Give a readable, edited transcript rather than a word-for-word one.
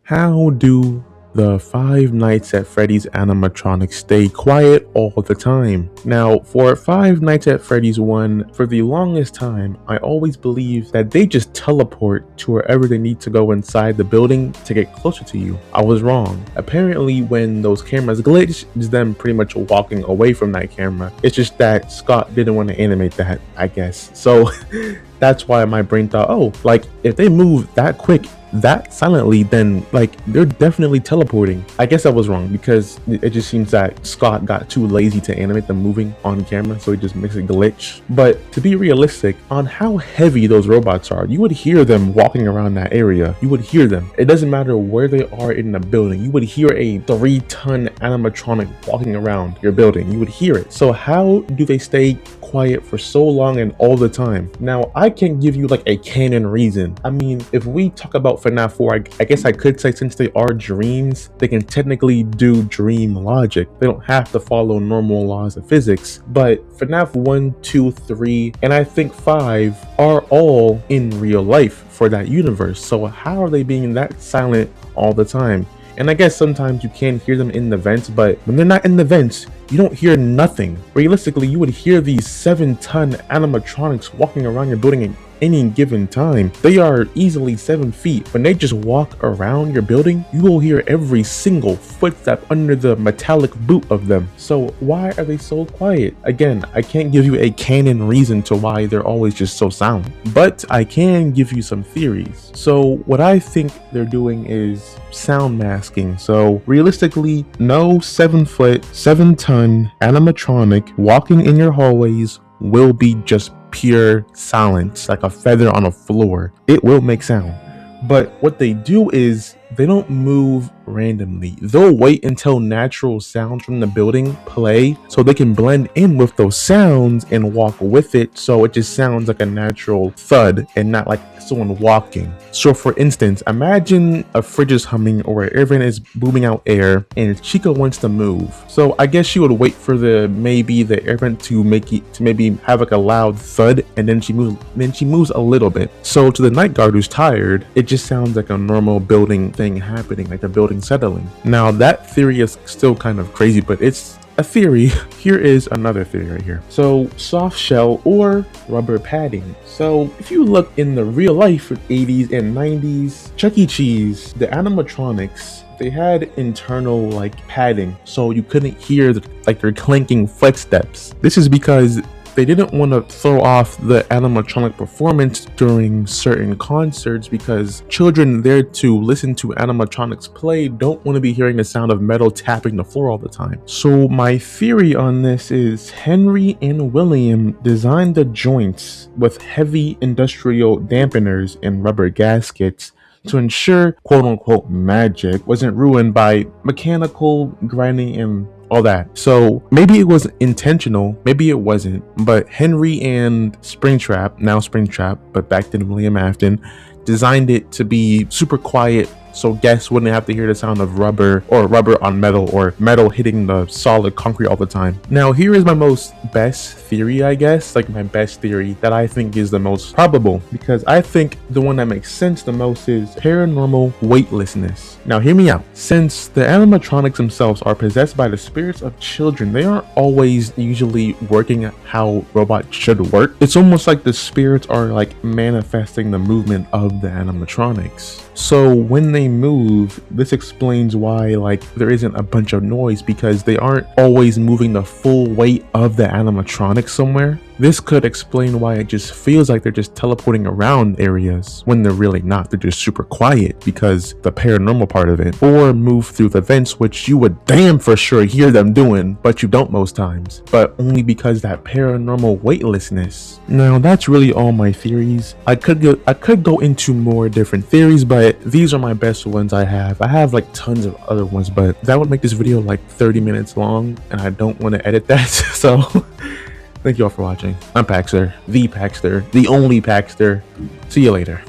How do the Five Nights at Freddy's animatronics stay quiet all the time? Now, for Five Nights at Freddy's 1, for the longest time, I always believed that they just teleport to wherever they need to go inside the building to get closer to you. I was wrong. Apparently, when those cameras glitch, it's them pretty much walking away from that camera. It's just that Scott didn't want to animate that, I guess. So that's why my brain thought, oh, like if they move that quick, that silently, then like they're definitely teleporting. I guess I was wrong because it just seems that Scott got too lazy to animate them moving on camera, so he just makes it glitch. But to be realistic on how heavy those robots are, you would hear them walking around that area. You would hear them. It doesn't matter where they are in the building. You would hear a 3-ton animatronic walking around your building. You would hear it. So how do they stay quiet for so long and all the time? Now, I can't give you like a canon reason. I mean, if we talk about FNAF 4, I guess I could say since they are dreams, they can technically do dream logic. They don't have to follow normal laws of physics. But FNAF 1, 2, 3, and I think 5 are all in real life for that universe. So how are they being that silent all the time? And I guess sometimes you can hear them in the vents, but when they're not in the vents, you don't hear nothing. Realistically, you would hear these 7-ton animatronics walking around your building at any given time. They are easily 7 feet. When they just walk around your building, you will hear every single footstep under the metallic boot of them. So why are they so quiet? Again, I can't give you a canon reason to why they're always just so silent, but I can give you some theories. So what I think they're doing is sound masking. So realistically, no 7-foot, 7-ton animatronic walking in your hallways will be just pure silence, like a feather on a floor. It will make sound. But what they do is they don't move randomly. They'll wait until natural sounds from the building play so they can blend in with those sounds and walk with it, so it just sounds like a natural thud and not like someone walking. So for instance, imagine a fridge is humming or an air vent is booming out air and Chica wants to move. So I guess she would wait for maybe the air vent to maybe have like a loud thud, and then she moves a little bit. So to the night guard who's tired, it just sounds like a normal building thing happening, like the building settling. Now that theory is still kind of crazy, but it's a theory. Here is another theory right here. So soft shell or rubber padding. So if you look in the real life 80s and 90s, Chuck E. Cheese, the animatronics, they had internal like padding, so you couldn't hear their clanking footsteps. This is because they didn't want to throw off the animatronic performance during certain concerts, because children there to listen to animatronics play don't want to be hearing the sound of metal tapping the floor all the time. So my theory on this is Henry and William designed the joints with heavy industrial dampeners and rubber gaskets to ensure quote-unquote magic wasn't ruined by mechanical grinding and all that. So maybe it was intentional, maybe it wasn't, but Henry and Springtrap, but back then William Afton, designed it to be super quiet so guests wouldn't have to hear the sound of rubber on metal or metal hitting the solid concrete all the time. Now here is my best theory, I guess, like my best theory that I think is the most probable, because I think the one that makes sense the most is paranormal weightlessness. Now hear me out. Since the animatronics themselves are possessed by the spirits of children, they aren't always usually working how robots should work. It's almost like the spirits are like manifesting the movement of the animatronics. So when they move, this explains why like there isn't a bunch of noise, because they aren't always moving the full weight of the animatronic somewhere. This could explain why it just feels like they're just teleporting around areas when they're really not. They're just super quiet because the paranormal part of it. Or move through the vents, which you would damn for sure hear them doing, but you don't most times. But only because that paranormal weightlessness. Now that's really all my theories. I could go into more different theories, but these are my best ones I have. I have like tons of other ones, but that would make this video like 30 minutes long, and I don't want to edit that. So thank you all for watching. I'm Paxter, the only Paxter. See you later.